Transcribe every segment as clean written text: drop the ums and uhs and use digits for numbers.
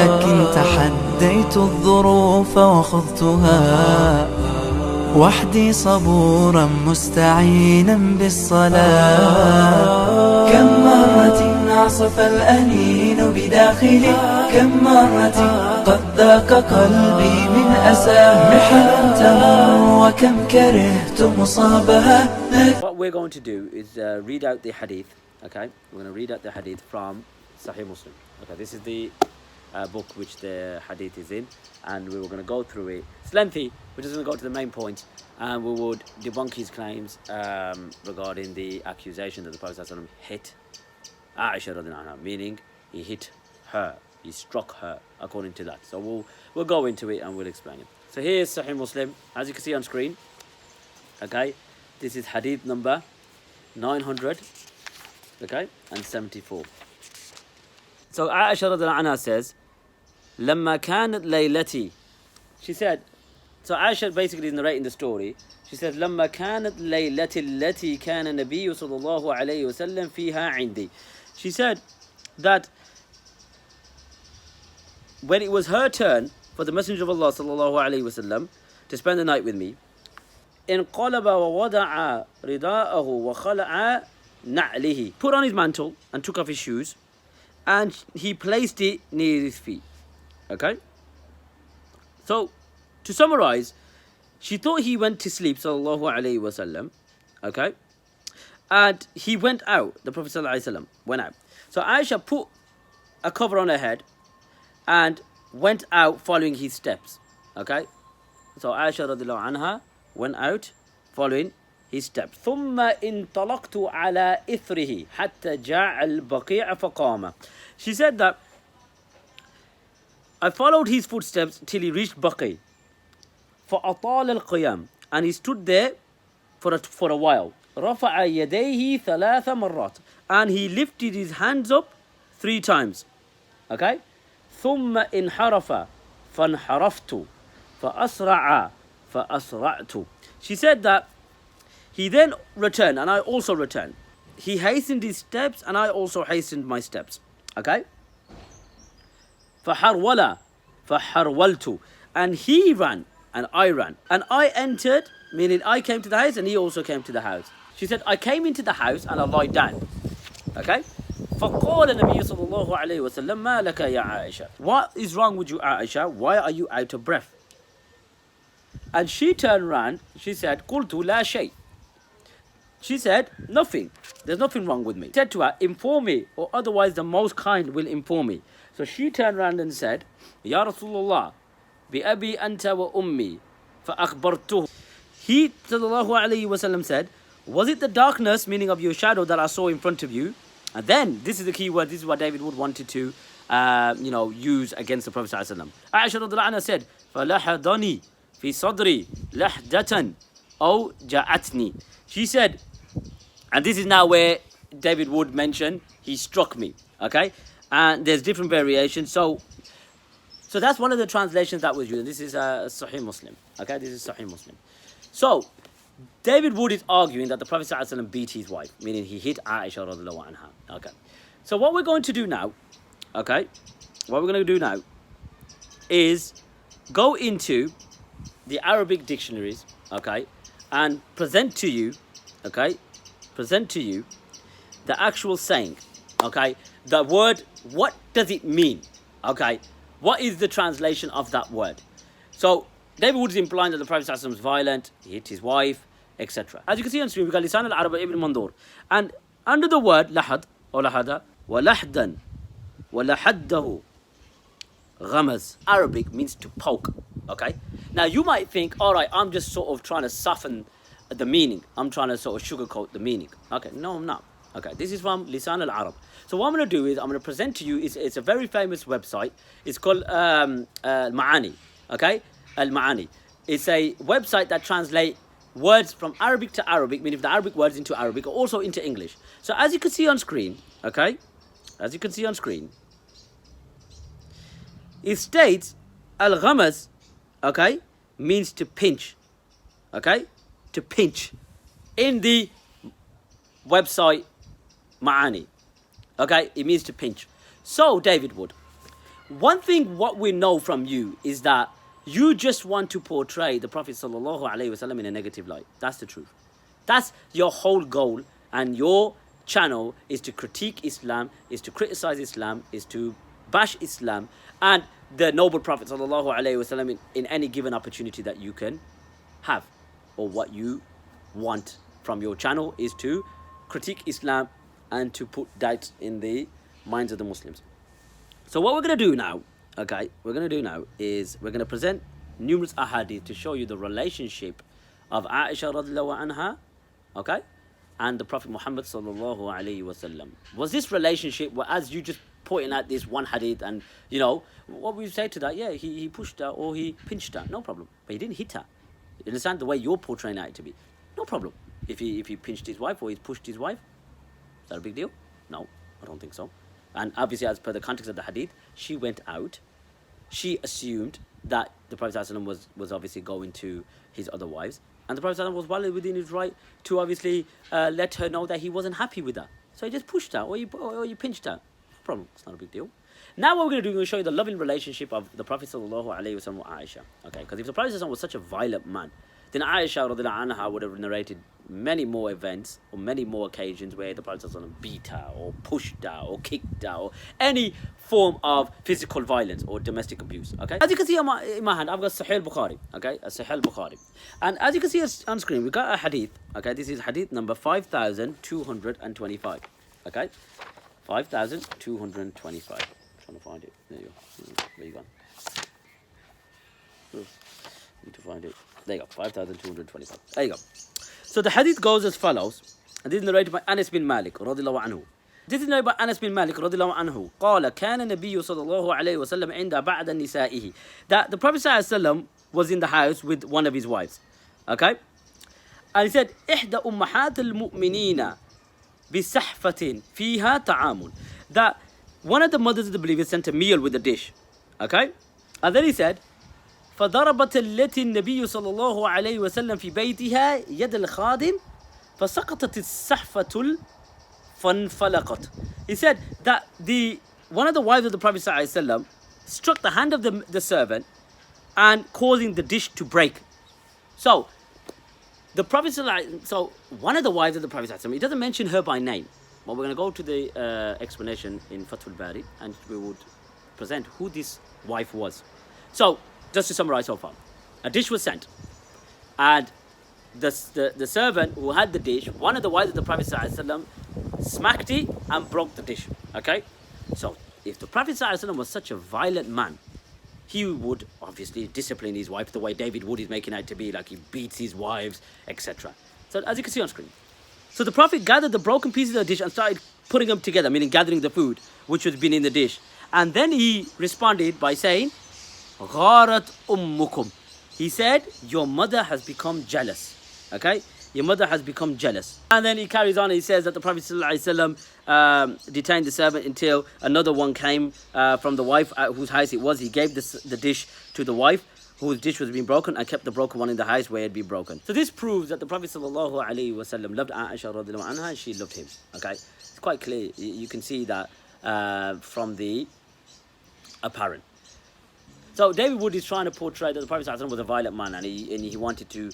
لكن تحديت الظروف وخضتها وحدي صبورا مستعينا بالصلاة. كم مرة عصف الأنين بداخلي، كم مرة قد ذاق قلبي من أساه محن تمر، وكم كرهت مصابها. What we're going to do is read out the hadith. Okay, we're going to read out the hadith from Sahih Muslim. Okay, this is the book which the hadith is in, and we were going to go through it. It's lengthy. We're just going to go to the main point, and we would debunk his claims regarding the accusation that the Prophet ﷺ hit Aisha radhiyallahu anha, meaning he hit her, he struck her, according to that. So we'll go into it and we'll explain it. So here's Sahih Muslim, as you can see on screen. Okay, this is hadith number 900. Okay, and 74. So Aisha radhiyallahu anha says, "Lamma kanat laylati." She said, so Aisha basically is narrating the story. She says, "Lamma kanat laylati allati kana nabiyyu sallallahu alayhi wasallam fiha 'indi." She said that when it was her turn for the Messenger of Allah sallallahu alayhi wasallam to spend the night with me, انقلب ووضع رداءه وخلع نعله, put on his mantle and took off his shoes, and he placed it near his feet. Okay, so to summarize, she thought he went to sleep sallallahu alayhi wasallam. Okay, and he went out, the Prophet sallallahu alayhi wasallam went out. So Aisha put a cover on her head and went out following his steps. Okay, so Aisha radhiyallahu anha went out following his steps. ثم انطلقت على إثره حتى جاء البقيع فقام. She said that I followed his footsteps till he reached Baqi. فأطال القيام, and he stood there for a while. رفع يديه ثلاث مرات, and he lifted his hands up 3 times. Okay, ثم انحرف فانحرفت فأسرع فأسرعت. She said that he then returned and I also returned. He hastened his steps and I also hastened my steps. Okay? فحرول فحرولت, and he ran and I ran. And I entered, meaning I came to the house and he also came to the house. She said, I came into the house and I lied down. Okay? فقال النبي صلى الله عليه وسلم ما لك يا عائشة. What is wrong with you, Aisha? Why are you out of breath? And she turned around, she said, قلت لا شيء. She said, nothing. There's nothing wrong with me. He said to her, inform me, or otherwise the most kind will inform me. So she turned around and said, Ya Rasulullah, بأبي أنت وأمي فأخبرته. He, sallallahu alayhi wasallam, said, was it the darkness, meaning of your shadow, that I saw in front of you? And then, this is the key word, this is what David Wood wanted to, use against the Prophet sallallahu alayhi wasallam. Aisha radhiyallahu anha said, فَلَحَضَنِي فِي صَدْرِي لَحْدَةً أَوْ جَعَتْنِي. She said, and this is now where David Wood mentioned, he struck me, okay? And there's different variations. So that's one of the translations that was used. This is Sahih Muslim, okay? This is Sahih Muslim. So, David Wood is arguing that the Prophet ﷺ beat his wife, meaning he hit Aisha radhiyallahu anha, okay? So what we're going to do now, okay? What we're going to do now is go into the Arabic dictionaries, okay? And present to you the actual saying, okay? The word, what does it mean, okay? What is the translation of that word? So, David Wood is implying that the Prophet ﷺ was violent, he hit his wife, etc. As you can see on screen, we've got Lisan al-Arab ibn Mandur. And under the word lahad, or lahada, wa lahdan, wa lahaddahu, ghamaz. Arabic means to poke, okay? Now, you might think, all right, I'm just sort of trying to soften the meaning. I'm trying to sort of sugarcoat the meaning. Okay, no, I'm not. Okay, this is from Lisan al-Arab. So what I'm going to do is, I'm going to present to you, it's a very famous website. It's called Al-Ma'ani, okay? Al-Ma'ani. It's a website that translates words from Arabic to Arabic, meaning the Arabic words into Arabic, or also into English. So as you can see on screen, okay? As you can see on screen, it states, Al-Ghamaz, okay, means to pinch, okay? To pinch in the website Ma'ani, okay? It means to pinch. So, David Wood, one thing what we know from you is that you just want to portray the Prophet sallallahu alaihi wasallam in a negative light. That's the truth. That's your whole goal, and your channel is to critique Islam, is to criticize Islam, is to bash Islam and the noble Prophet sallallahu alaihi wasallam in any given opportunity that you can have, or what you want from your channel is to critique Islam and to put doubts in the minds of the Muslims. So what we're going to do now, is we're going to present numerous ahadith to show you the relationship of Aisha radiallahu anha, okay, and the Prophet Muhammad sallallahu alaihi wasallam. Was this relationship, as you just pointing out this one hadith, and you know what we say to that? Yeah, he pushed her or he pinched her, no problem, but he didn't hit her. You understand the way you're portraying it to be? No problem. If he pinched his wife or he pushed his wife, is that a big deal? No, I don't think so. And obviously, as per the context of the hadith, she went out. She assumed that the Prophet ﷺ was obviously going to his other wives, and the Prophet ﷺ was well within his right to obviously let her know that he wasn't happy with her. So he just pushed her or you pinched her. No problem. It's not a big deal. Now what we're going to do, we're going to show you the loving relationship of the Prophet sallallahu alaihi wasallam with Aisha. Okay, because if the Prophet ﷺ was such a violent man, then Aisha radiallahu anha would have narrated many more events or many more occasions where the Prophet ﷺ beat her or pushed her or kicked her or any form of physical violence or domestic abuse. Okay, as you can see in my hand, I've got Sahih Bukhari. Okay, a Sahih Bukhari, and as you can see on screen, we got a hadith. Okay, this is hadith number 5225. Okay, 5225. Trying to find it. There you go. Where you gone? Need to find it. There you go. 5225. There you go. So the hadith goes as follows, and this is narrated by Anas bin Malik radiyallahu anhu. This is narrated by Anas bin Malik radiyallahu anhu. قال كان النبي صلى الله عليه وسلم عند بعض نسائه. That the Prophet sallallahu alaihi wasallam was in the house with one of his wives. Okay? And he said, إحدى أمهات المؤمنين بسحفة فيها تعامل. That one of the mothers of the believers sent a meal with a dish. Okay? And then he said, فضربت التي النبي صلى الله عليه وسلم في بيتها يد الخادم فسقطت السحفة فانفلقت. He said that one of the wives of the Prophet صلى الله عليه وسلم struck the hand of the servant and causing the dish to break. So the Prophet so one of the wives of the Prophet, he doesn't mention her by name. But we're going to go to the explanation in Fathul Bari, and we would present who this wife was. So, just to summarize so far, a dish was sent, and the servant who had the dish, one of the wives of the Prophet ﷺ, smacked it and broke the dish. Okay? So, if the Prophet ﷺ was such a violent man, he would obviously discipline his wife the way David Wood is making out to be, like he beats his wives, etc. So, as you can see on screen. So the Prophet gathered the broken pieces of the dish and started putting them together, meaning gathering the food which was been in the dish. And then he responded by saying, غارت أمكم. He said, your mother has become jealous. Okay? Your mother has become jealous. And then he carries on and he says that the Prophet ﷺ detained the servant until another one came from the wife whose house it was. He gave the dish to the wife whose dish was being broken and kept the broken one in the house where it had been broken. So this proves that the Prophet sallallahu alaihi wasallam loved Aisha radiallahu anha and she loved him. Okay, it's quite clear. You can see that from the apparent. So David Wood is trying to portray that the Prophet sallallahu alaihi wasallam was a violent man and he wanted to,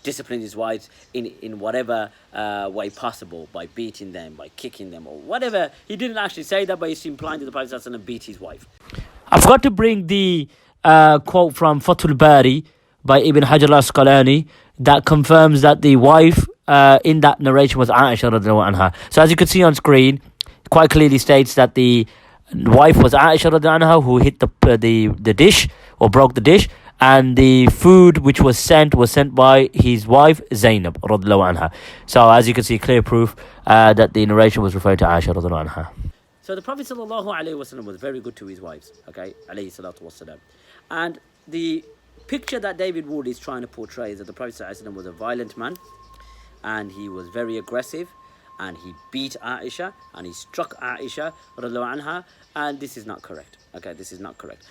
discipline his wives in whatever way possible, by beating them, by kicking them, or whatever. He didn't actually say that, but he's implying that the Prophet sallallahu alaihi wasallam beat his wife. I forgot to bring the quote from Fathul Bari by Ibn Hajar al-Asqalani that confirms that the wife in that narration was Aisha radiallahu anha. So as you can see on screen, quite clearly states that the wife was Aisha radiallahu anha who hit the dish or broke the dish, and the food which was sent by his wife Zainab radiallahu anha. So as you can see, clear proof that the narration was referring to Aisha radiallahu anha. So the Prophet sallallahu alaihi wasallam was very good to his wives, okay, alayhi salatu wasalam. And the picture that David Wood is trying to portray is that the Prophet sallallahu alaihi wasallam was a violent man, and he was very aggressive, and he beat Aisha, and he struck Aisha radiallahu anha, and this is not correct. Okay, this is not correct.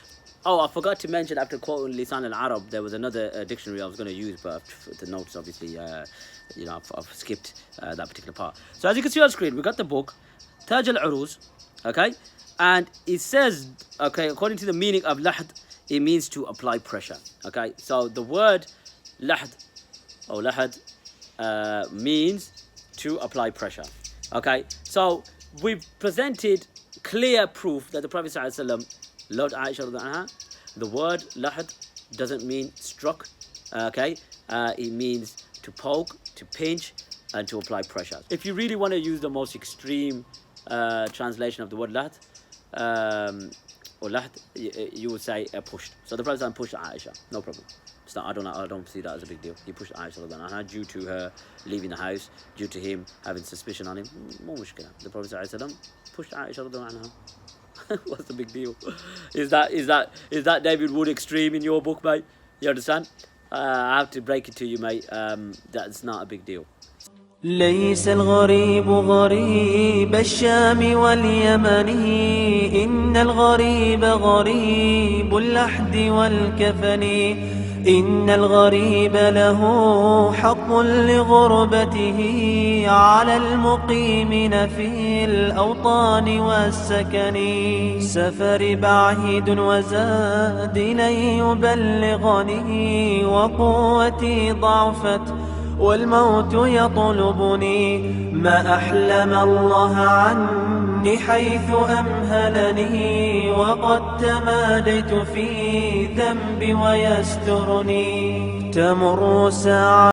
Oh, I forgot to mention, after quoting Lisan al-Arab, there was another dictionary I was going to use, but the notes obviously, I've skipped that particular part. So as you can see on screen, we got the book Taj al-Uruz, okay, And it says, okay, according to the meaning of lahd, it means to apply pressure. Okay, so the word lahd or lahad means to apply pressure. Okay, so we've presented clear proof that the Prophet ﷺ loved Aisha radhiyallahu anha. The word lahad doesn't mean struck. Okay, it means to poke, to pinch, and to apply pressure. If you really want to use the most extreme translation of the word lahd, or lahd, you would say pushed. So the Prophet pushed Aisha, no problem. It's not, I don't see that as a big deal. He pushed Aisha radhiyallahu anha due to her leaving the house, due to him having suspicion on him. More mushkila. The Prophet pushed Aisha radhiyallahu anha. What's the big deal? Is that David Wood extreme in your book, mate? You understand? I have to break it to you, mate. That's not a big deal. ليس الغريب غريب الشام واليمن إن الغريب غريب اللحد والكفن إن الغريب له حق لغربته على المقيمين في الأوطان والسكن سفر بعيد وزاد لن يبلغني وقوتي ضعفت والموت يطلبني ما أحلم الله عني حيث أمهلني وقد تماديت في ذنبي ويسترني تمر ساعة